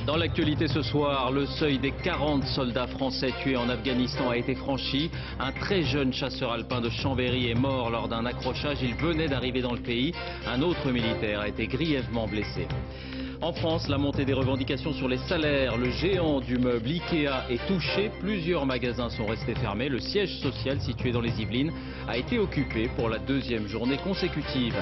Dans l'actualité ce soir, le seuil des 40 soldats français tués en Afghanistan a été franchi. Un très jeune chasseur alpin de Chambéry est mort lors d'un accrochage. Il venait d'arriver dans le pays. Un autre militaire a été grièvement blessé. En France, la montée des revendications sur les salaires. Le géant du meuble Ikea est touché. Plusieurs magasins sont restés fermés. Le siège social situé dans les Yvelines a été occupé pour la deuxième journée consécutive.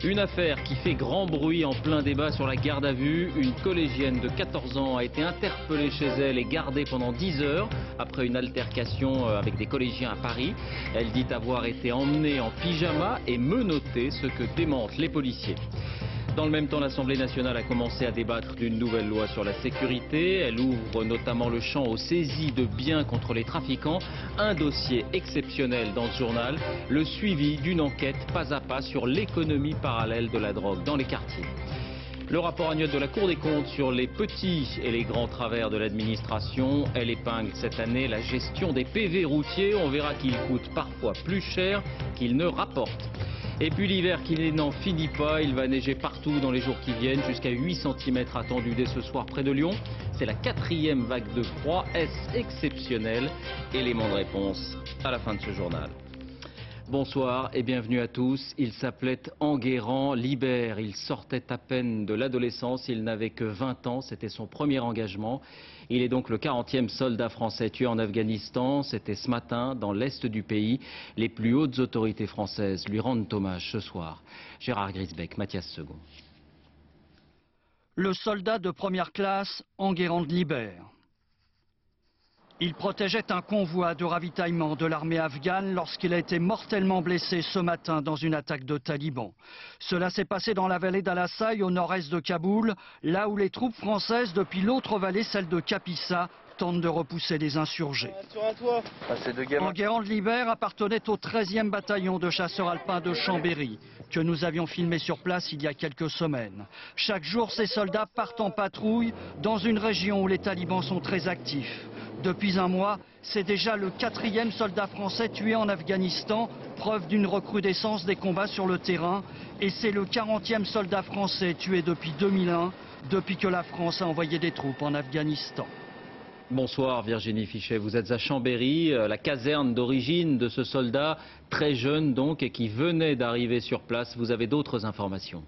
Une affaire qui fait grand bruit en plein débat sur la garde à vue. Une collégienne de 14 ans a été interpellée chez elle et gardée pendant 10 heures après une altercation avec des collégiens à Paris. Elle dit avoir été emmenée en pyjama et menottée, ce que démentent les policiers. Dans le même temps, l'Assemblée nationale a commencé à débattre d'une nouvelle loi sur la sécurité. Elle ouvre notamment le champ aux saisies de biens contre les trafiquants. Un dossier exceptionnel dans ce journal, le suivi d'une enquête pas à pas sur l'économie parallèle de la drogue dans les quartiers. Le rapport annuel de la Cour des comptes sur les petits et les grands travers de l'administration. Elle épingle cette année la gestion des PV routiers. On verra qu'ils coûtent parfois plus cher qu'ils ne rapportent. Et puis l'hiver qui n'en finit pas, il va neiger partout dans les jours qui viennent, jusqu'à 8 cm attendus dès ce soir près de Lyon. C'est la 4e vague de froid. Est-ce exceptionnel? Élément de réponse à la fin de ce journal. Bonsoir et bienvenue à tous. Il s'appelait Enguerrand Libert. Il sortait à peine de l'adolescence. Il n'avait que 20 ans. C'était son premier engagement. Il est donc le 40e soldat français tué en Afghanistan. C'était ce matin dans l'est du pays. Les plus hautes autorités françaises lui rendent hommage ce soir. Gérard Grisbeck, Mathias Second. Le soldat de première classe, Enguerrand Libert. Il protégeait un convoi de ravitaillement de l'armée afghane lorsqu'il a été mortellement blessé ce matin dans une attaque de talibans. Cela s'est passé dans la vallée d'Al-Assaï au nord-est de Kaboul, là où les troupes françaises, depuis l'autre vallée, celle de Kapisa, tentent de repousser les insurgés. Enguerrand Libert appartenait au 13e bataillon de chasseurs alpins de Chambéry, que nous avions filmé sur place il y a quelques semaines. Chaque jour, ces soldats partent en patrouille dans une région où les talibans sont très actifs. Depuis un mois, c'est déjà le 4e soldat français tué en Afghanistan, preuve d'une recrudescence des combats sur le terrain. Et c'est le 40e soldat français tué depuis 2001, depuis que la France a envoyé des troupes en Afghanistan. Bonsoir Virginie Fichet, vous êtes à Chambéry, la caserne d'origine de ce soldat, très jeune donc, et qui venait d'arriver sur place. Vous avez d'autres informations?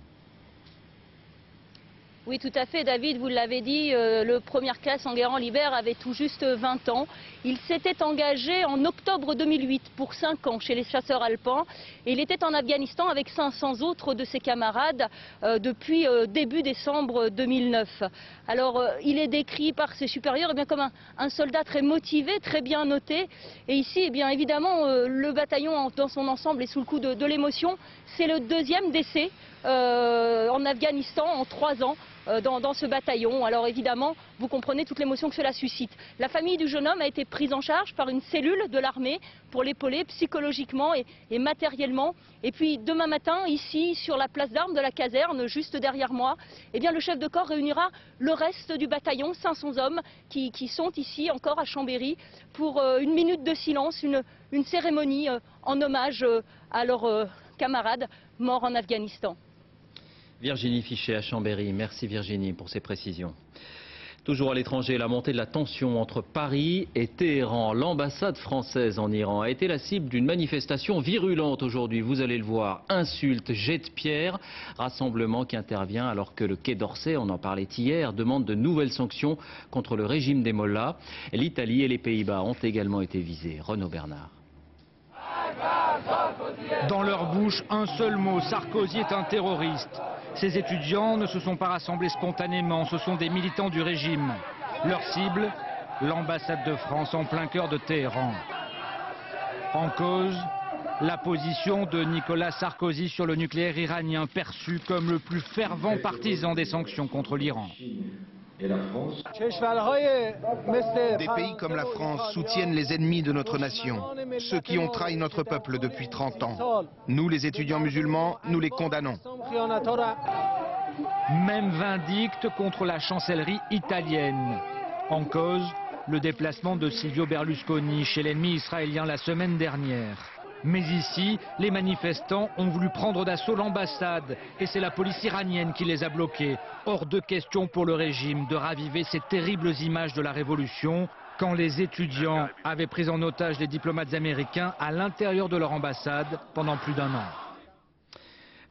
Oui, tout à fait, David, vous l'avez dit, le première classe Enguerrand Libert avait tout juste 20 ans. Il s'était engagé en octobre 2008 pour 5 ans chez les chasseurs alpins. Et il était en Afghanistan avec 500 autres de ses camarades depuis début décembre 2009. Alors, il est décrit par ses supérieurs comme un soldat très motivé, très bien noté. Et ici, eh bien, évidemment, le bataillon dans son ensemble est sous le coup de l'émotion. C'est le 2e décès en Afghanistan en 3 ans. Dans ce bataillon. Alors évidemment, vous comprenez toute l'émotion que cela suscite. La famille du jeune homme a été prise en charge par une cellule de l'armée pour l'épauler psychologiquement et matériellement. Et puis demain matin, ici, sur la place d'armes de la caserne, juste derrière moi, eh bien, le chef de corps réunira le reste du bataillon, 500 hommes, qui sont ici encore à Chambéry pour une minute de silence, une cérémonie en hommage à leurs camarades morts en Afghanistan. Virginie Fichet à Chambéry. Merci Virginie pour ces précisions. Toujours à l'étranger, la montée de la tension entre Paris et Téhéran. L'ambassade française en Iran a été la cible d'une manifestation virulente aujourd'hui. Vous allez le voir, insultes, jets de pierre, rassemblement qui intervient alors que le Quai d'Orsay, on en parlait hier, demande de nouvelles sanctions contre le régime des mollahs. L'Italie et les Pays-Bas ont également été visés. Renaud Bernard. Dans leur bouche, un seul mot, Sarkozy est un terroriste. Ces étudiants ne se sont pas rassemblés spontanément, ce sont des militants du régime. Leur cible, l'ambassade de France en plein cœur de Téhéran. En cause, la position de Nicolas Sarkozy sur le nucléaire iranien, perçu comme le plus fervent partisan des sanctions contre l'Iran. Des pays comme la France soutiennent les ennemis de notre nation, ceux qui ont trahi notre peuple depuis 30 ans. Nous, les étudiants musulmans, nous les condamnons. Même vindicte contre la chancellerie italienne. En cause, le déplacement de Silvio Berlusconi chez l'ennemi israélien la semaine dernière. Mais ici, les manifestants ont voulu prendre d'assaut l'ambassade et c'est la police iranienne qui les a bloqués. Hors de question pour le régime de raviver ces terribles images de la révolution quand les étudiants avaient pris en otage les diplomates américains à l'intérieur de leur ambassade pendant plus d'1 an.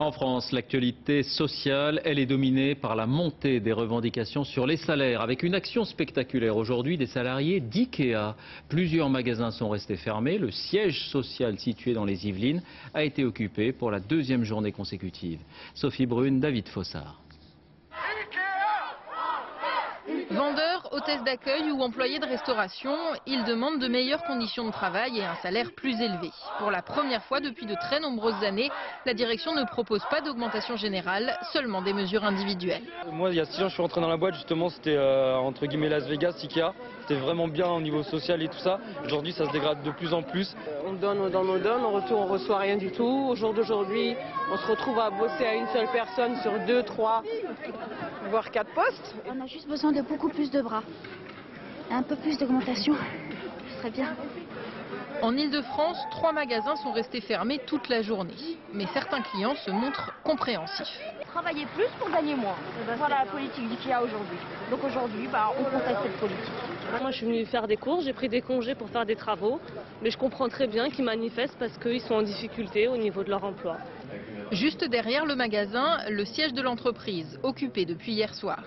En France, l'actualité sociale, elle est dominée par la montée des revendications sur les salaires, avec une action spectaculaire aujourd'hui des salariés d'IKEA. Plusieurs magasins sont restés fermés. Le siège social situé dans les Yvelines a été occupé pour la 2e journée consécutive. Sophie Brune, David Fossard. Vendeurs, hôtesses d'accueil ou employés de restauration, ils demandent de meilleures conditions de travail et un salaire plus élevé. Pour la première fois depuis de très nombreuses années, la direction ne propose pas d'augmentation générale, seulement des mesures individuelles. Moi, il y a 6 ans, je suis rentré dans la boîte, justement, c'était entre guillemets Las Vegas, Ikea. C'était vraiment bien au niveau social et tout ça. Aujourd'hui, ça se dégrade de plus en plus. On donne, en retour, on reçoit rien du tout. Au jour d'aujourd'hui, on se retrouve à bosser à une seule personne sur 2, 3, voire 4 postes. On a juste besoin de beaucoup plus de bras. Un peu plus d'augmentation, ce serait bien. En Ile-de-France, 3 magasins sont restés fermés toute la journée. Mais certains clients se montrent compréhensifs. Travailler plus pour gagner moins. Voilà la politique d'IKEA aujourd'hui. Donc aujourd'hui, on conteste cette politique. Moi, je suis venue faire des courses, j'ai pris des congés pour faire des travaux. Mais je comprends très bien qu'ils manifestent parce qu'ils sont en difficulté au niveau de leur emploi. Juste derrière le magasin, le siège de l'entreprise, occupé depuis hier soir.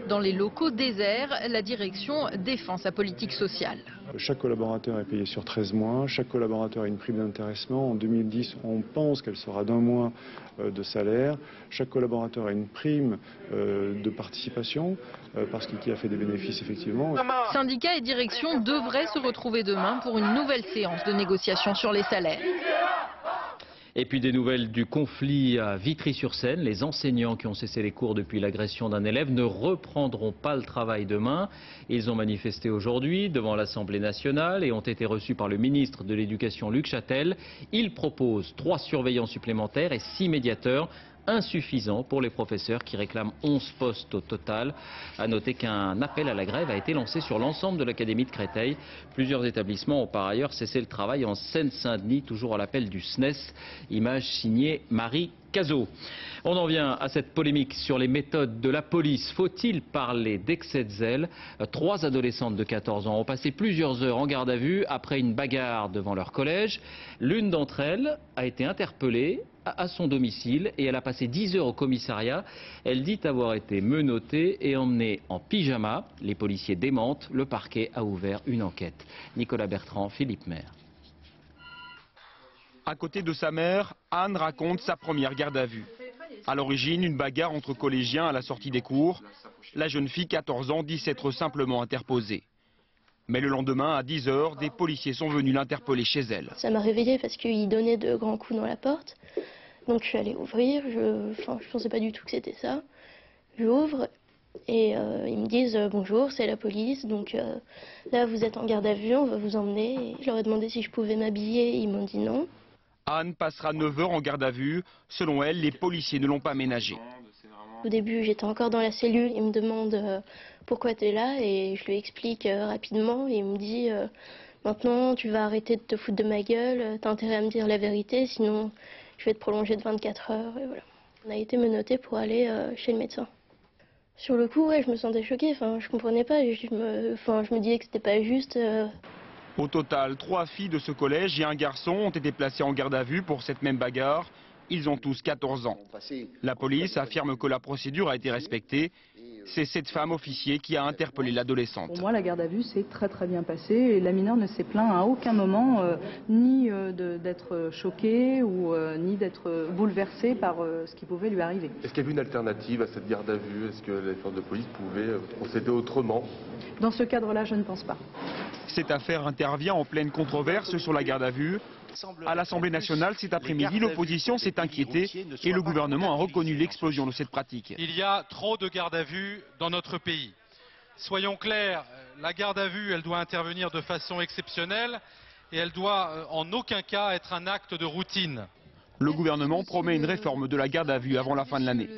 Dans les locaux déserts, la direction défend sa politique sociale. Chaque collaborateur est payé sur 13 mois, chaque collaborateur a une prime d'intéressement. En 2010, on pense qu'elle sera d'1 mois de salaire. Chaque collaborateur a une prime de participation, parce qu'IKEA a fait des bénéfices effectivement. Syndicats et direction devraient se retrouver demain pour une nouvelle séance de négociation sur les salaires. Et puis des nouvelles du conflit à Vitry-sur-Seine. Les enseignants qui ont cessé les cours depuis l'agression d'un élève ne reprendront pas le travail demain. Ils ont manifesté aujourd'hui devant l'Assemblée nationale et ont été reçus par le ministre de l'Éducation Luc Châtel. Il propose 3 surveillants supplémentaires et 6 médiateurs. Insuffisant pour les professeurs qui réclament 11 postes au total. À noter qu'un appel à la grève a été lancé sur l'ensemble de l'académie de Créteil. Plusieurs établissements ont par ailleurs cessé le travail en Seine-Saint-Denis, toujours à l'appel du SNES. Image signée Marie Cazot. On en vient à cette polémique sur les méthodes de la police. Faut-il parler d'excès de zèle? 3 adolescentes de 14 ans ont passé plusieurs heures en garde à vue après une bagarre devant leur collège. L'une d'entre elles a été interpellée à son domicile et elle a passé 10 heures au commissariat. Elle dit avoir été menottée et emmenée en pyjama. Les policiers démentent. Le parquet a ouvert une enquête. Nicolas Bertrand, Philippe Maire. À côté de sa mère, Anne raconte sa première garde à vue. À l'origine, une bagarre entre collégiens à la sortie des cours. La jeune fille, 14 ans, dit s'être simplement interposée. Mais le lendemain, à 10 heures, des policiers sont venus l'interpeller chez elle. Ça m'a réveillée parce qu'il donnait de grands coups dans la porte. Donc je suis allée ouvrir, je pensais pas du tout que c'était ça. J'ouvre et ils me disent bonjour, c'est la police, donc là vous êtes en garde à vue, on va vous emmener. Je leur ai demandé si je pouvais m'habiller, ils m'ont dit non. Anne passera 9 heures en garde à vue. Selon elle, les policiers ne l'ont pas ménagée. Au début, j'étais encore dans la cellule. Il me demande pourquoi tu es là et je lui explique rapidement. Et il me dit maintenant, tu vas arrêter de te foutre de ma gueule. T'as intérêt à me dire la vérité, sinon je vais te prolonger de 24 heures. Et voilà. On a été menottés pour aller chez le médecin. Sur le coup, ouais, je me sentais choquée. Enfin, je comprenais pas. Je me disais que c'était pas juste. Au total, 3 filles de ce collège et un garçon ont été placés en garde à vue pour cette même bagarre. Ils ont tous 14 ans. La police affirme que la procédure a été respectée. C'est cette femme officier qui a interpellé l'adolescente. Pour moi, la garde à vue s'est très bien passée et la mineure ne s'est plaint à aucun moment ni d'être choquée ou ni d'être bouleversée par ce qui pouvait lui arriver. Est-ce qu'il y avait une alternative à cette garde à vue? Est-ce que les forces de police pouvaient procéder autrement? Dans ce cadre-là, je ne pense pas. Cette affaire intervient en pleine controverse sur la garde à vue. À l'Assemblée nationale, cet après-midi, l'opposition s'est inquiétée et le gouvernement a reconnu l'explosion de cette pratique. Il y a trop de garde à vue dans notre pays. Soyons clairs, la garde à vue, elle doit intervenir de façon exceptionnelle et elle doit en aucun cas être un acte de routine. Le gouvernement promet une réforme de la garde à vue avant la fin de l'année.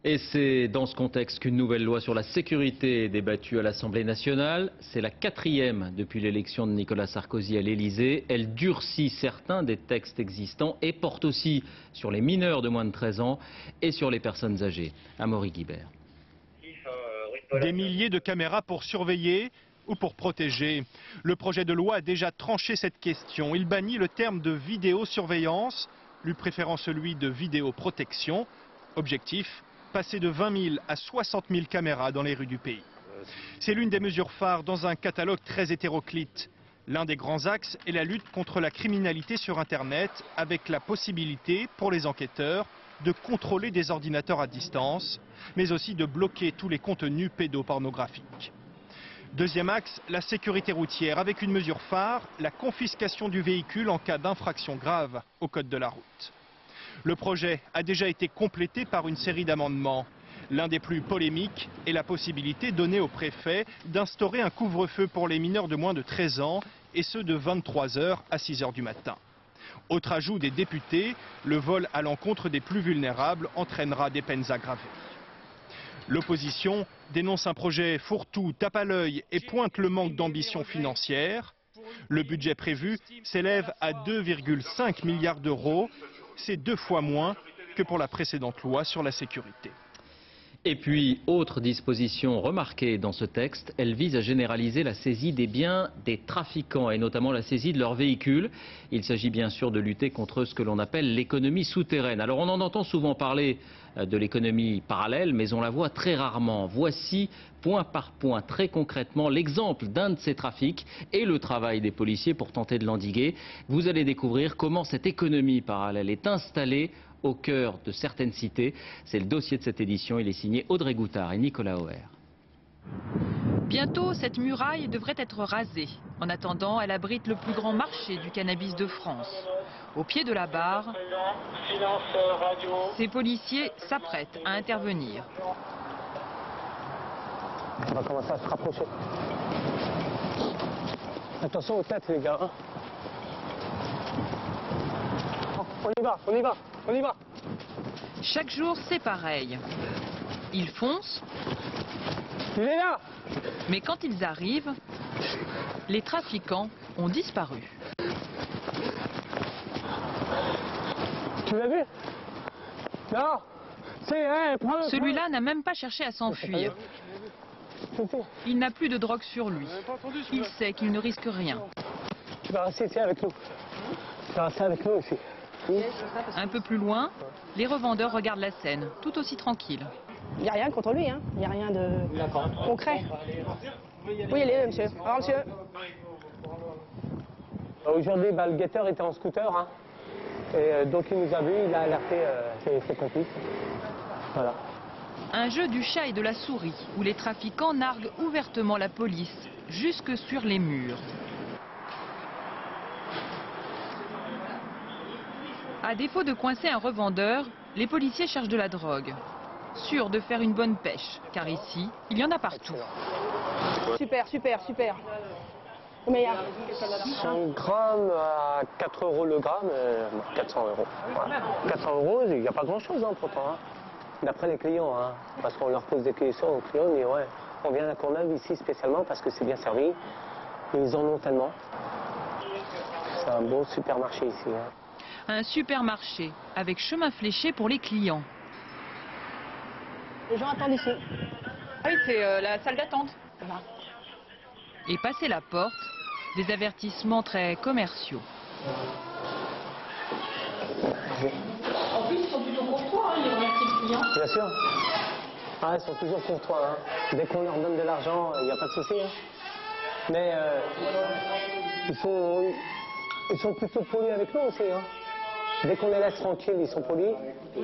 Et c'est dans ce contexte qu'une nouvelle loi sur la sécurité est débattue à l'Assemblée nationale. C'est la 4e depuis l'élection de Nicolas Sarkozy à l'Elysée. Elle durcit certains des textes existants et porte aussi sur les mineurs de moins de 13 ans et sur les personnes âgées. Amaury Guibert. Des milliers de caméras pour surveiller ou pour protéger. Le projet de loi a déjà tranché cette question. Il bannit le terme de vidéosurveillance, lui préférant celui de vidéoprotection. Objectif, passer de 20 000 à 60 000 caméras dans les rues du pays. C'est l'une des mesures phares dans un catalogue très hétéroclite. L'un des grands axes est la lutte contre la criminalité sur Internet, avec la possibilité pour les enquêteurs de contrôler des ordinateurs à distance, mais aussi de bloquer tous les contenus pédopornographiques. Deuxième axe, la sécurité routière, avec une mesure phare, la confiscation du véhicule en cas d'infraction grave au code de la route. Le projet a déjà été complété par une série d'amendements. L'un des plus polémiques est la possibilité donnée au préfet d'instaurer un couvre-feu pour les mineurs de moins de 13 ans, et ce de 23 h à 6 h du matin. Autre ajout des députés, le vol à l'encontre des plus vulnérables entraînera des peines aggravées. L'opposition dénonce un projet fourre-tout, tape à l'œil et pointe le manque d'ambition financière. Le budget prévu s'élève à 2,5 milliards d'euros. C'est 2 fois moins que pour la précédente loi sur la sécurité. Et puis, autre disposition remarquée dans ce texte, elle vise à généraliser la saisie des biens des trafiquants et notamment la saisie de leurs véhicules. Il s'agit bien sûr de lutter contre ce que l'on appelle l'économie souterraine. Alors on en entend souvent parler de l'économie parallèle, mais on la voit très rarement. Voici, point par point, très concrètement, l'exemple d'un de ces trafics et le travail des policiers pour tenter de l'endiguer. Vous allez découvrir comment cette économie parallèle est installée au cœur de certaines cités. C'est le dossier de cette édition. Il est signé Audrey Goutard et Nicolas Auer. Bientôt, cette muraille devrait être rasée. En attendant, elle abrite le plus grand marché du cannabis de France. Au pied de la barre, ces policiers s'apprêtent à intervenir. On va commencer à se rapprocher. Attention aux têtes, les gars. Hein. On y va, on y va, on y va. Chaque jour, c'est pareil. Ils foncent. Il est là. Mais quand ils arrivent, les trafiquants ont disparu. Tu l'as vu? Non. Celui-là n'a même pas cherché à s'enfuir. Il n'a plus de drogue sur lui. Il sait qu'il ne risque rien. Tu vas rester ici avec nous. Tu vas rester avec nous ici. Un peu plus loin, les revendeurs regardent la scène, tout aussi tranquilles. Il n'y a rien contre lui, hein. Il n'y a rien de concret. Oui, allez, monsieur. Au revoir, monsieur. Aujourd'hui, le guetteur était en scooter. Hein. Et donc il nous a vus, il a alerté ses complices. Voilà. Un jeu du chat et de la souris, où les trafiquants narguent ouvertement la police, jusque sur les murs. À défaut de coincer un revendeur, les policiers cherchent de la drogue. Sûrs de faire une bonne pêche, car ici, il y en a partout. Super, super, super. Combien il y a 100 grammes à 4 € le gramme, 400 €. Voilà. 400 €, il n'y a pas grand-chose hein, pourtant. Hein. D'après les clients, hein, parce qu'on leur pose des questions aux clients, on dit ouais, on vient à Courneuve ici spécialement parce que c'est bien servi. Ils en ont tellement. C'est un bon supermarché ici. Hein. Un supermarché avec chemin fléché pour les clients. Les gens attendent ici. Ah oui, c'est la salle d'attente. Et passer la porte, des avertissements très commerciaux. En plus, ils sont plutôt courtois, hein, les remercier le client. Bien sûr. Ah, ils sont toujours courtois. Hein. Dès qu'on leur donne de l'argent, il n'y a pas de souci. Hein. Mais ils sont plutôt polis avec nous aussi. Hein. Dès qu'on les laisse tranquilles, ils sont polis.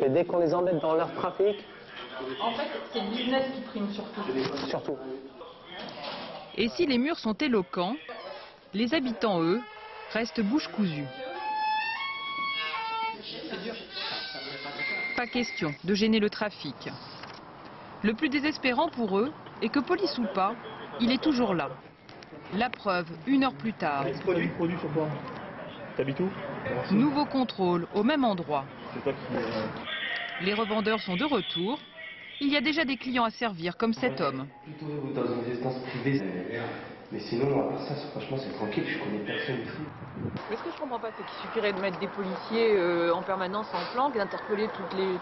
Et dès qu'on les embête dans leur trafic... En fait, c'est le business qui prime surtout. Surtout. Et si les murs sont éloquents, les habitants, eux, restent bouche cousue. Pas question de gêner le trafic. Le plus désespérant pour eux est que police ou pas, il est toujours là. La preuve, 1 heure plus tard. Produit sur quoi? T'habites où? Nouveau contrôle au même endroit. Les revendeurs sont de retour. il y a déjà des clients à servir, comme cet homme. Plutôt dans une résidence privée. Mais sinon, à part ça, franchement, c'est tranquille, je connais personne du tout. Mais ce que je comprends pas, c'est qu'il suffirait de mettre des policiers en permanence en planque, d'interpeller toutes les...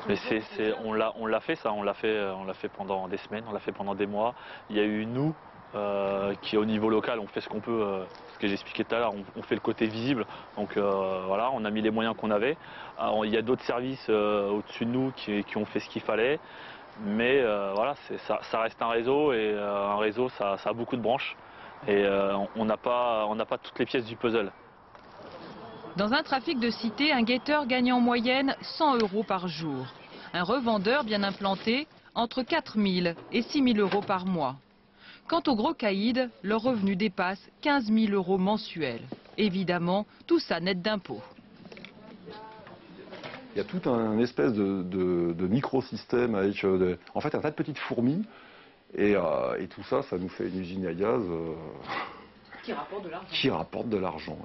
On l'a fait ça, on l'a fait pendant des semaines, on l'a fait pendant des mois. Il y a eu nous, qui au niveau local, on fait ce qu'on peut, ce que j'expliquais tout à l'heure, on fait le côté visible. Donc voilà, on a mis les moyens qu'on avait. Alors, il y a d'autres services au-dessus de nous qui ont fait ce qu'il fallait. Mais voilà, ça reste un réseau et un réseau, ça a beaucoup de branches. Et on n'a pas toutes les pièces du puzzle. Dans un trafic de cité, un guetteur gagne en moyenne 100 € par jour. Un revendeur bien implanté, entre 4 000 et 6 000 € par mois. Quant aux gros caïds, leur revenu dépasse 15 000 € mensuels. Évidemment, tout ça net d'impôts. Il y a tout un espèce de microsystème avec en fait un tas de petites fourmis. Et tout ça, ça nous fait une usine à gaz qui rapporte de l'argent. Qui rapporte de l'argent.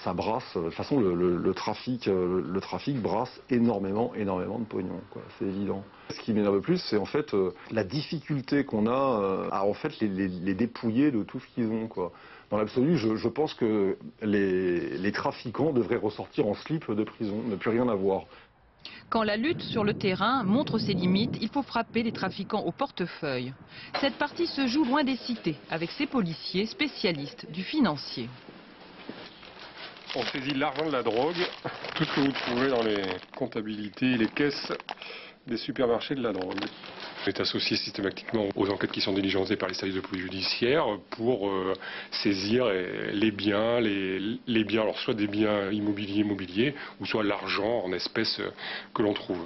Ça brasse, de toute façon, le trafic brasse énormément de pognon, c'est évident. Ce qui m'énerve le plus, c'est en fait la difficulté qu'on a à en fait les dépouiller de tout ce qu'ils ont, quoi. Dans l'absolu, je pense que les trafiquants devraient ressortir en slip de prison, ne plus rien avoir. Quand la lutte sur le terrain montre ses limites, il faut frapper les trafiquants au portefeuille. Cette partie se joue loin des cités, avec ces policiers spécialistes du financier. On saisit l'argent de la drogue, tout ce que vous trouvez dans les comptabilités et les caisses des supermarchés de la drogue. On est associé systématiquement aux enquêtes qui sont diligentées par les services de police judiciaire pour saisir les biens, alors soit des biens immobiliers, ou soit l'argent en espèces que l'on trouve.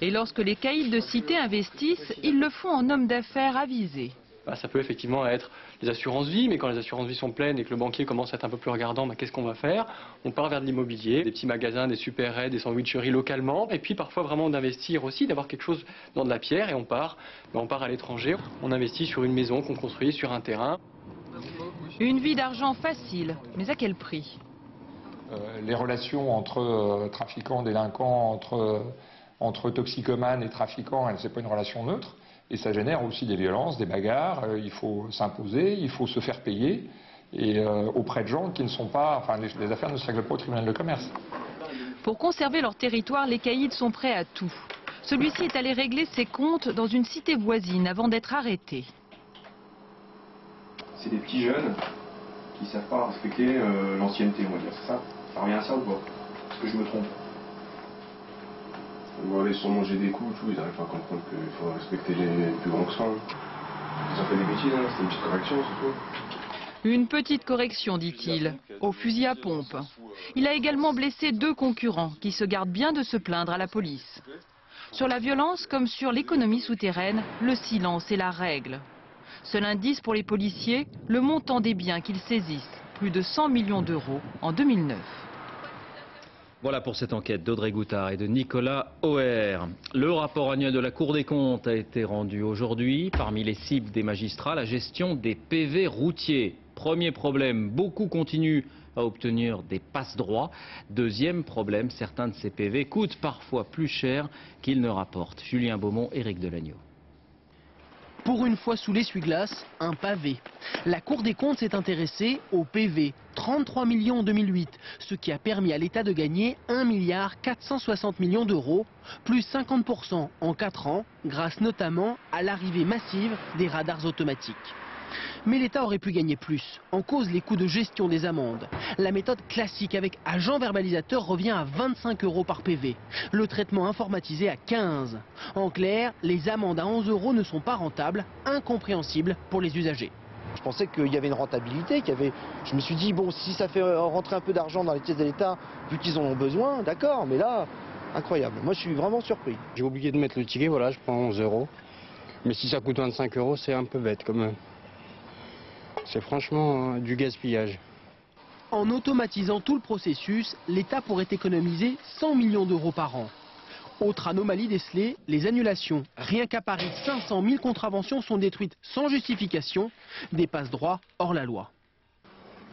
Et lorsque les caïds de cité investissent, ils le font en hommes d'affaires avisés. Ça peut effectivement être les assurances-vie, mais quand les assurances-vie sont pleines et que le banquier commence à être un peu plus regardant, qu'est-ce qu'on va faire? On part vers de l'immobilier, des petits magasins, des supérettes, des sandwicheries localement, et puis parfois vraiment d'investir aussi, d'avoir quelque chose dans de la pierre, et on part à l'étranger. On investit sur une maison qu'on construit sur un terrain. Une vie d'argent facile, mais à quel prix? Les relations entre trafiquants, délinquants, entre toxicomanes et trafiquants, c'est pas une relation neutre. Et ça génère aussi des violences, des bagarres, il faut s'imposer, il faut se faire payer, et auprès de gens qui ne sont pas... Enfin, les affaires ne se règlent pas au tribunal de commerce. Pour conserver leur territoire, les caïds sont prêts à tout. Celui-ci est allé régler ses comptes dans une cité voisine avant d'être arrêté. C'est des petits jeunes qui ne savent pas respecter l'ancienneté, on va dire, c'est ça? Ça revient à ça ou pas? Est-ce que je me trompe? On va aller sur manger des coups, tout, ils n'arrivent pas à comprendre qu'il faut respecter les plus grands que ça. Ils ont fait des bêtises, hein, c'est une petite correction, c'est tout. Une petite correction, dit-il, au fusil à pompe. Il a également blessé 2 concurrents qui se gardent bien de se plaindre à la police. Sur la violence comme sur l'économie souterraine, le silence est la règle. Seul indice pour les policiers, le montant des biens qu'ils saisissent, plus de 100 millions d'euros en 2009. Voilà pour cette enquête d'Audrey Goutard et de Nicolas Auer. Le rapport annuel de la Cour des comptes a été rendu aujourd'hui. Parmi les cibles des magistrats, la gestion des PV routiers. Premier problème, beaucoup continuent à obtenir des passe-droits. Deuxième problème, certains de ces PV coûtent parfois plus cher qu'ils ne rapportent. Julien Beaumont, Éric Delagneau. Pour une fois sous l'essuie-glace, un pavé. La Cour des comptes s'est intéressée au PV, 33 millions en 2008, ce qui a permis à l'État de gagner 1,460 milliard d'euros, plus 50% en 4 ans, grâce notamment à l'arrivée massive des radars automatiques. Mais l'État aurait pu gagner plus. En cause, les coûts de gestion des amendes. La méthode classique avec agent verbalisateur revient à 25 € par PV. Le traitement informatisé à 15. En clair, les amendes à 11 € ne sont pas rentables, incompréhensibles pour les usagers. Je pensais qu'il y avait une rentabilité, je me suis dit, bon, si ça fait rentrer un peu d'argent dans les caisses de l'État, vu qu'ils en ont besoin, d'accord, mais là, incroyable. Moi, je suis vraiment surpris. J'ai oublié de mettre le ticket, voilà, je prends 11 €. Mais si ça coûte 25 €, c'est un peu bête quand même. C'est franchement du gaspillage. En automatisant tout le processus, l'État pourrait économiser 100 millions d'euros par an. Autre anomalie décelée, les annulations. Rien qu'à Paris, 500 000 contraventions sont détruites sans justification, des passe-droits hors la loi.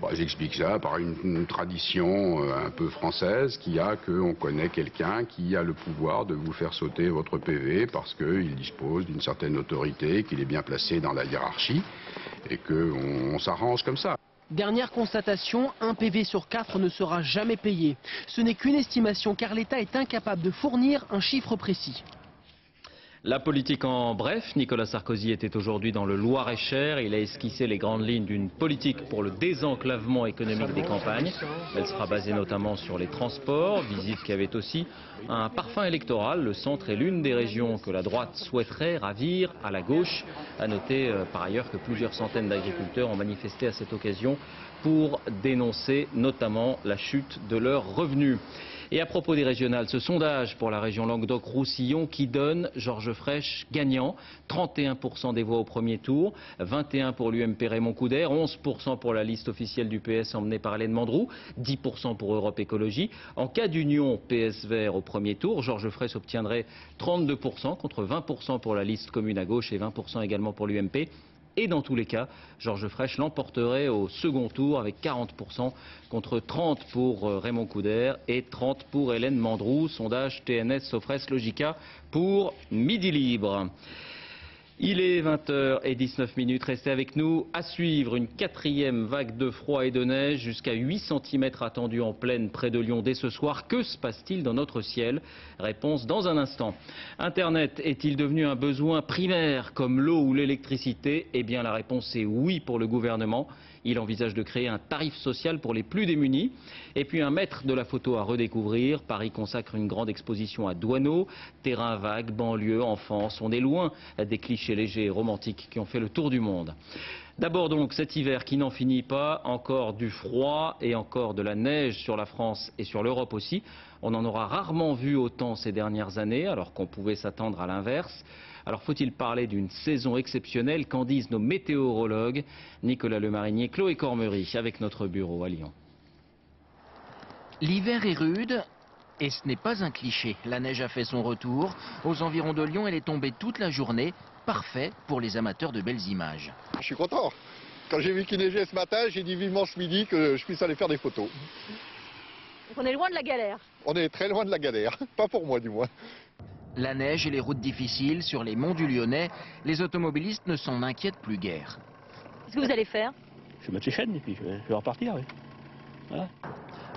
Bon, j'explique ça par une tradition un peu française qui a qu'on connaît quelqu'un qui a le pouvoir de vous faire sauter votre PV parce qu'il dispose d'une certaine autorité, qu'il est bien placé dans la hiérarchie et qu'on s'arrange comme ça. Dernière constatation, un PV sur 4 ne sera jamais payé. Ce n'est qu'une estimation car l'État est incapable de fournir un chiffre précis. La politique en bref, Nicolas Sarkozy était aujourd'hui dans le Loir-et-Cher. Il a esquissé les grandes lignes d'une politique pour le désenclavement économique des campagnes. Elle sera basée notamment sur les transports, visite qui avait aussi un parfum électoral. Le centre est l'une des régions que la droite souhaiterait ravir à la gauche. À noter par ailleurs que plusieurs centaines d'agriculteurs ont manifesté à cette occasion pour dénoncer notamment la chute de leurs revenus. Et à propos des régionales, ce sondage pour la région Languedoc-Roussillon qui donne Georges Frêche gagnant, 31% des voix au premier tour, 21% pour l'UMP Raymond Coudert, 11% pour la liste officielle du PS emmenée par Hélène Mandroux, 10% pour Europe Écologie. En cas d'union PS Vert au premier tour, Georges Frêche obtiendrait 32% contre 20% pour la liste commune à gauche et 20% également pour l'UMP. Et dans tous les cas, Georges Frêche l'emporterait au second tour avec 40% contre 30% pour Raymond Coudert et 30% pour Hélène Mandroux. Sondage TNS Sofres Logica pour Midi Libre. Il est 20h19, restez avec nous. À suivre, une 4e vague de froid et de neige, jusqu'à 8 cm attendus en plaine près de Lyon dès ce soir. Que se passe-t-il dans notre ciel? Réponse dans un instant. Internet est-il devenu un besoin primaire comme l'eau ou l'électricité? Eh bien la réponse est oui pour le gouvernement. Il envisage de créer un tarif social pour les plus démunis. Et puis un maître de la photo à redécouvrir. Paris consacre une grande exposition à Douaneau. Terrain vague, banlieue, enfance. On est loin des clichés légers et romantiques qui ont fait le tour du monde. D'abord donc cet hiver qui n'en finit pas. Encore du froid et encore de la neige sur la France et sur l'Europe aussi. On en aura rarement vu autant ces dernières années, alors qu'on pouvait s'attendre à l'inverse. Alors faut-il parler d'une saison exceptionnelle? Qu'en disent nos météorologues? Nicolas Lemarinier, Chloé Cormery avec notre bureau à Lyon. L'hiver est rude et ce n'est pas un cliché. La neige a fait son retour. Aux environs de Lyon, elle est tombée toute la journée. Parfait pour les amateurs de belles images. Je suis content. Quand j'ai vu qu'il neigeait ce matin, j'ai dit vivement ce midi que je puisse aller faire des photos. Donc on est loin de la galère. On est très loin de la galère. Pas pour moi du moins. La neige et les routes difficiles sur les monts du Lyonnais, les automobilistes ne s'en inquiètent plus guère. Qu'est-ce que vous allez faire? Je vais mettre les chaînes et puis je vais repartir. Oui. Voilà.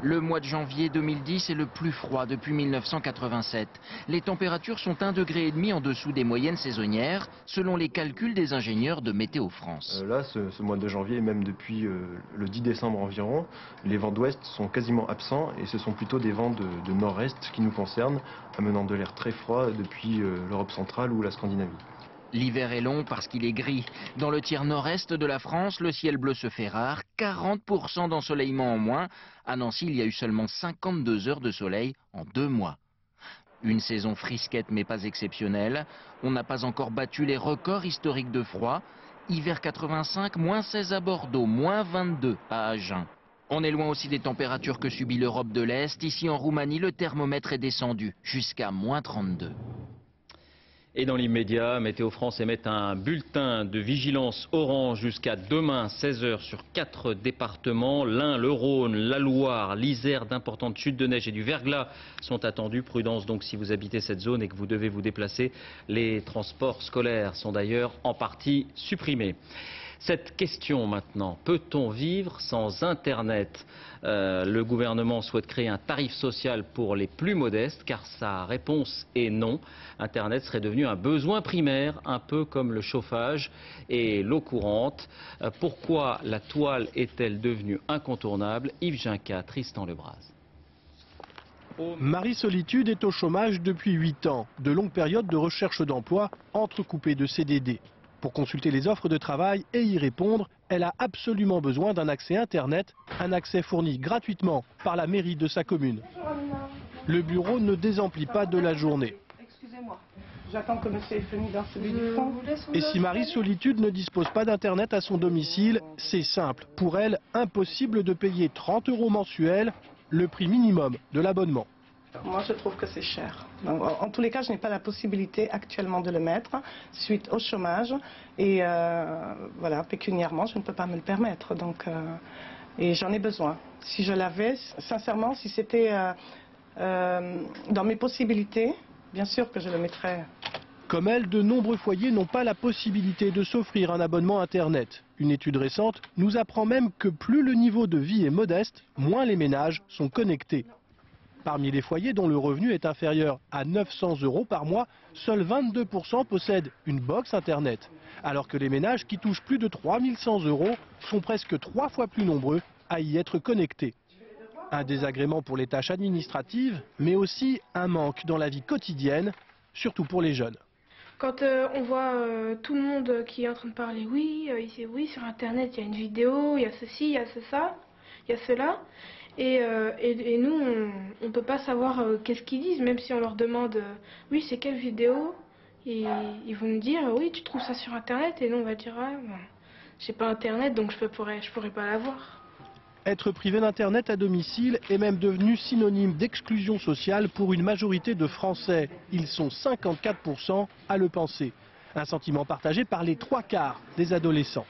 Le mois de janvier 2010 est le plus froid depuis 1987. Les températures sont 1,5 degré en dessous des moyennes saisonnières, selon les calculs des ingénieurs de Météo France. Là, ce mois de janvier, et même depuis le 10 décembre environ, les vents d'ouest sont quasiment absents et ce sont plutôt des vents de nord-est qui nous concernent, amenant de l'air très froid depuis l'Europe centrale ou la Scandinavie. L'hiver est long parce qu'il est gris. Dans le tiers nord-est de la France, le ciel bleu se fait rare, 40% d'ensoleillement en moins. À Nancy, il y a eu seulement 52 heures de soleil en 2 mois. Une saison frisquette mais pas exceptionnelle. On n'a pas encore battu les records historiques de froid. Hiver 85, moins 16 à Bordeaux, moins 22 à Agen. On est loin aussi des températures que subit l'Europe de l'Est. Ici en Roumanie, le thermomètre est descendu jusqu'à moins 32. Et dans l'immédiat, Météo France émet un bulletin de vigilance orange jusqu'à demain 16h sur 4 départements. L'Ain, le Rhône, la Loire, l'Isère, d'importantes chutes de neige et du verglas sont attendues. Prudence donc si vous habitez cette zone et que vous devez vous déplacer. Les transports scolaires sont d'ailleurs en partie supprimés. Cette question maintenant, peut-on vivre sans Internet? Le gouvernement souhaite créer un tarif social pour les plus modestes car sa réponse est non. Internet serait devenu un besoin primaire, un peu comme le chauffage et l'eau courante. Pourquoi la toile est-elle devenue incontournable? Yves Ginca, Tristan Lebras. Marie Solitude est au chômage depuis 8 ans. De longues périodes de recherche d'emploi entrecoupées de CDD. Pour consulter les offres de travail et y répondre, elle a absolument besoin d'un accès Internet, un accès fourni gratuitement par la mairie de sa commune. Le bureau ne désemplit pas de la journée. Excusez-moi, j'attends que monsieur ait fini dans celui du fond. Et si Marie Solitude ne dispose pas d'Internet à son domicile, c'est simple. Pour elle, impossible de payer 30 € mensuels, le prix minimum de l'abonnement. Moi, je trouve que c'est cher. Donc, en tous les cas, je n'ai pas la possibilité actuellement de le mettre suite au chômage. Et voilà, pécuniairement, je ne peux pas me le permettre. Donc, Et j'en ai besoin. Si je l'avais, sincèrement, si c'était dans mes possibilités, bien sûr que je le mettrais. Comme elle, de nombreux foyers n'ont pas la possibilité de s'offrir un abonnement Internet. Une étude récente nous apprend même que plus le niveau de vie est modeste, moins les ménages sont connectés. Parmi les foyers dont le revenu est inférieur à 900 € par mois, seuls 22% possèdent une box Internet. Alors que les ménages qui touchent plus de 3100 € sont presque 3 fois plus nombreux à y être connectés. Un désagrément pour les tâches administratives, mais aussi un manque dans la vie quotidienne, surtout pour les jeunes. Quand on voit tout le monde qui est en train de parler, oui, sur Internet, il y a une vidéo, il y a ceci, il y a ça, il y a cela. Et nous, on ne peut pas savoir qu'est-ce qu'ils disent, même si on leur demande, oui, c'est quelle vidéo? Et ils vont nous dire, oui, tu trouves ça sur Internet? Et nous, on va dire, ah, bon, j'ai pas Internet, donc je pourrais pas la voir. Être privé d'Internet à domicile est même devenu synonyme d'exclusion sociale pour une majorité de Français. Ils sont 54% à le penser. Un sentiment partagé par les 3/4 des adolescents.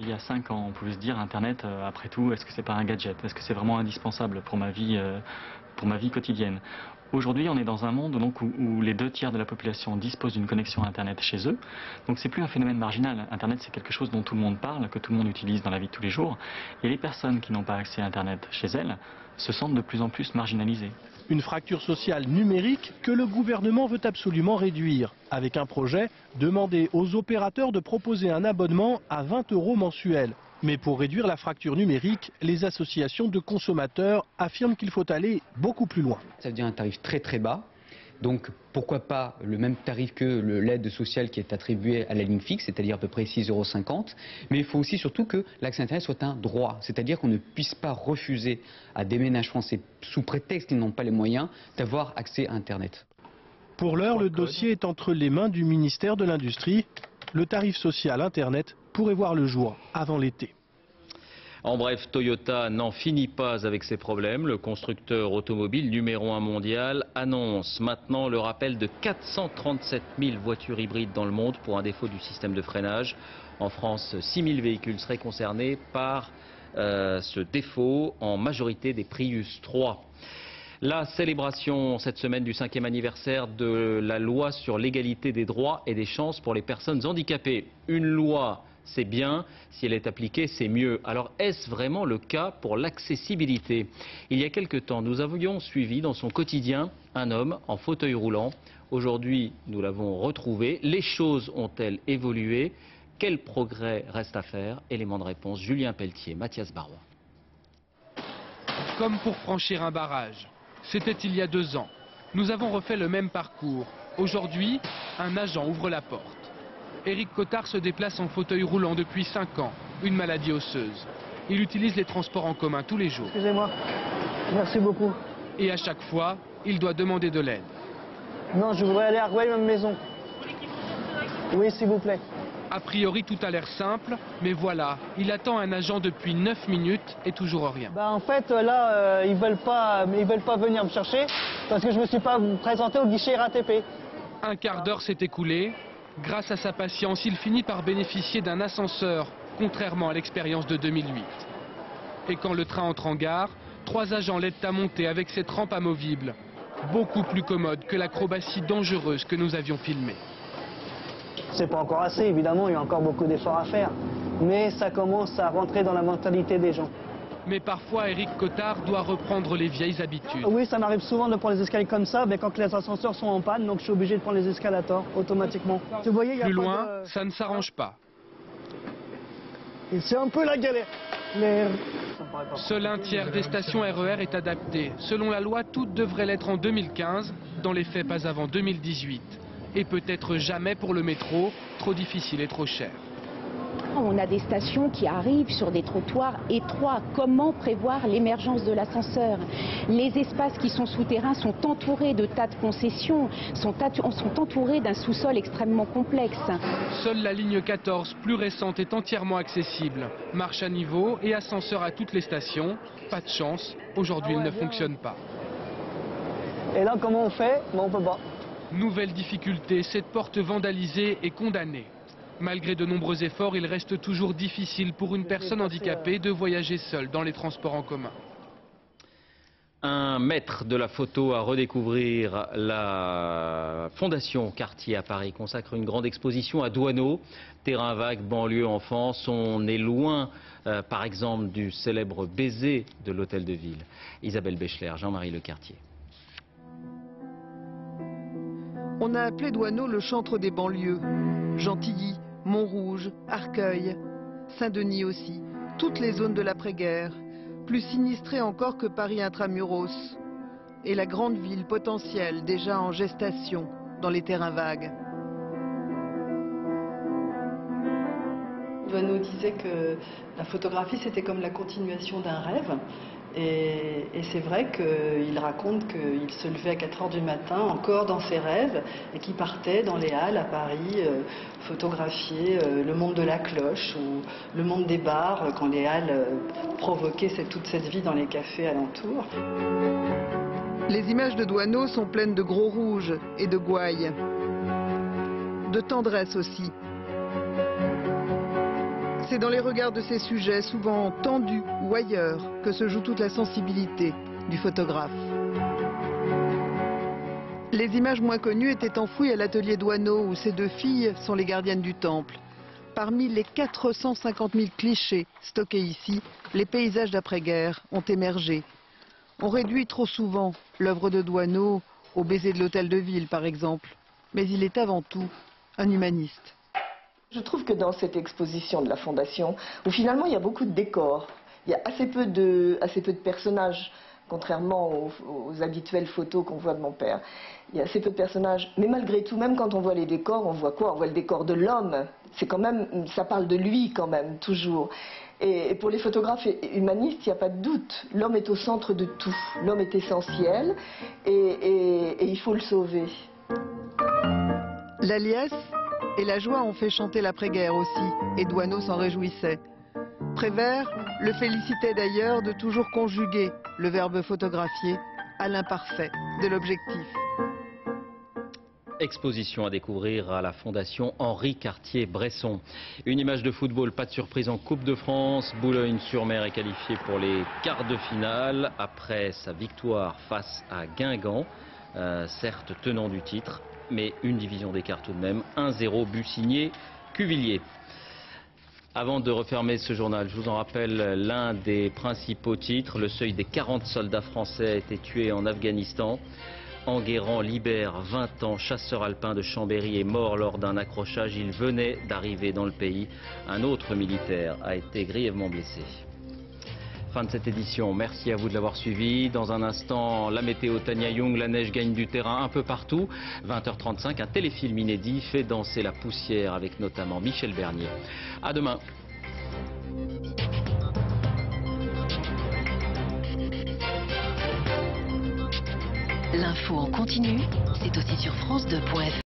Il y a 5 ans, on pouvait se dire Internet, après tout, est-ce que c'est pas un gadget? Est-ce que c'est vraiment indispensable pour ma vie quotidienne? Aujourd'hui, on est dans un monde donc, où les 2/3 de la population disposent d'une connexion Internet chez eux. Donc c'est plus un phénomène marginal. Internet, c'est quelque chose dont tout le monde parle, que tout le monde utilise dans la vie de tous les jours. Et les personnes qui n'ont pas accès à Internet chez elles se sentent de plus en plus marginalisées. Une fracture sociale numérique que le gouvernement veut absolument réduire, avec un projet demander aux opérateurs de proposer un abonnement à 20 € mensuels. Mais pour réduire la fracture numérique, les associations de consommateurs affirment qu'il faut aller beaucoup plus loin. Ça veut dire un tarif très très bas. Donc pourquoi pas le même tarif que l'aide sociale qui est attribuée à la ligne fixe, c'est-à-dire à peu près 6,50 €. Mais il faut aussi surtout que l'accès Internet soit un droit, c'est-à-dire qu'on ne puisse pas refuser à des ménages français, sous prétexte qu'ils n'ont pas les moyens, d'avoir accès à Internet. Pour l'heure, le dossier est entre les mains du ministère de l'Industrie. Le tarif social Internet pourrait voir le jour avant l'été. En bref, Toyota n'en finit pas avec ses problèmes. Le constructeur automobile numéro 1 mondial annonce maintenant le rappel de 437 000 voitures hybrides dans le monde pour un défaut du système de freinage. En France, 6 000 véhicules seraient concernés par ce défaut, en majorité des Prius 3. La célébration cette semaine du 5e anniversaire de la loi sur l'égalité des droits et des chances pour les personnes handicapées. Une loi, c'est bien, si elle est appliquée, c'est mieux. Alors est-ce vraiment le cas pour l'accessibilité? Il y a quelque temps, nous avions suivi dans son quotidien un homme en fauteuil roulant. Aujourd'hui, nous l'avons retrouvé. Les choses ont-elles évolué? Quel progrès reste à faire? Élément de réponse, Julien Pelletier, Mathias Barois. Comme pour franchir un barrage. C'était il y a 2 ans. Nous avons refait le même parcours. Aujourd'hui, un agent ouvre la porte. Éric Cottard se déplace en fauteuil roulant depuis 5 ans, une maladie osseuse. Il utilise les transports en commun tous les jours. Excusez-moi, merci beaucoup. Et à chaque fois, il doit demander de l'aide. Non, je voudrais aller à Rueil, même maison. Oui, s'il vous plaît. A priori, tout a l'air simple, mais voilà, il attend un agent depuis 9 minutes et toujours rien. En fait, là, ils veulent pas venir me chercher parce que je me suis pas présenté au guichet RATP. Un quart d'heure s'est écoulé. Grâce à sa patience, il finit par bénéficier d'un ascenseur, contrairement à l'expérience de 2008. Et quand le train entre en gare, 3 agents l'aident à monter avec cette rampe amovible, beaucoup plus commode que l'acrobatie dangereuse que nous avions filmée. C'est pas encore assez, évidemment, il y a encore beaucoup d'efforts à faire. Mais ça commence à rentrer dans la mentalité des gens. Mais parfois, Éric Cottard doit reprendre les vieilles habitudes. Oui, ça m'arrive souvent de prendre les escaliers comme ça, mais quand les ascenseurs sont en panne, donc je suis obligé de prendre les escalators automatiquement. Vous voyez, il y a plus loin, ça ne s'arrange pas. C'est un peu la galère. Mais... Seul un tiers des stations RER est adapté. Selon la loi, toutes devraient l'être en 2015, dans les faits pas avant 2018. Et peut-être jamais pour le métro, trop difficile et trop cher. On a des stations qui arrivent sur des trottoirs étroits. Comment prévoir l'émergence de l'ascenseur? Les espaces qui sont souterrains sont entourés de tas de concessions, sont entourés d'un sous-sol extrêmement complexe. Seule la ligne 14, plus récente, est entièrement accessible. Marche à niveau et ascenseur à toutes les stations. Pas de chance, aujourd'hui il ne fonctionne pas. Et là, comment on fait? On peut pas. Nouvelle difficulté, cette porte vandalisée est condamnée. Malgré de nombreux efforts, il reste toujours difficile pour une personne handicapée de voyager seule dans les transports en commun. Un maître de la photo à redécouvrir. La Fondation Cartier à Paris consacre une grande exposition à Douaneau. Terrain vague, banlieue, enfance. On est loin, par exemple, du célèbre baiser de l'hôtel de ville. Isabelle Béchler, Jean-Marie Lecartier. On a appelé Douaneau le chantre des banlieues. Gentilly, Montrouge, Arcueil, Saint-Denis aussi. Toutes les zones de l'après-guerre. Plus sinistrée encore que Paris intramuros. Et la grande ville potentielle déjà en gestation dans les terrains vagues. Douaneau disait que la photographie c'était comme la continuation d'un rêve. Et c'est vrai qu'il raconte qu'il se levait à 4 h du matin, encore dans ses rêves, et qu'il partait dans les halles à Paris photographier le monde de la cloche ou le monde des bars, quand les halles provoquaient toute cette vie dans les cafés alentours. Les images de Douaneau sont pleines de gros rouges et de gouailles. De tendresse aussi. C'est dans les regards de ces sujets, souvent tendus ou ailleurs, que se joue toute la sensibilité du photographe. Les images moins connues étaient enfouies à l'atelier Douaneau, où ces deux filles sont les gardiennes du temple. Parmi les 450 000 clichés stockés ici, les paysages d'après-guerre ont émergé. On réduit trop souvent l'œuvre de Douaneau au baiser de l'hôtel de ville, par exemple. Mais il est avant tout un humaniste. Je trouve que dans cette exposition de la Fondation, où finalement il y a beaucoup de décors, il y a assez peu de personnages, contrairement aux habituelles photos qu'on voit de mon père. Il y a assez peu de personnages, mais malgré tout, même quand on voit les décors, on voit quoi? On voit le décor de l'homme. C'est quand même, ça parle de lui quand même, toujours. Et pour les photographes humanistes, il n'y a pas de doute. L'homme est au centre de tout. L'homme est essentiel et il faut le sauver. La liesse et la joie ont fait chanter l'après-guerre aussi, et Douaneau s'en réjouissait. Prévert le félicitait d'ailleurs de toujours conjuguer le verbe photographier à l'imparfait de l'objectif. Exposition à découvrir à la Fondation Henri Cartier-Bresson. Une image de football, pas de surprise en Coupe de France. Boulogne-sur-Mer est qualifié pour les quarts de finale après sa victoire face à Guingamp, certes tenant du titre, mais une division d'écart tout de même. 1-0, but signé Cuvillier. Avant de refermer ce journal, je vous en rappelle l'un des principaux titres. Le seuil des 40 soldats français a été tué en Afghanistan. Enguerrand libère 20 ans, chasseur alpin de Chambéry, est mort lors d'un accrochage. Il venait d'arriver dans le pays. Un autre militaire a été grièvement blessé. Fin de cette édition. Merci à vous de l'avoir suivi. Dans un instant, la météo, Tania Young, la neige gagne du terrain un peu partout. 20h35, un téléfilm inédit fait danser la poussière avec notamment Michel Bernier. À demain. L'info en continu, c'est aussi sur France2.fr.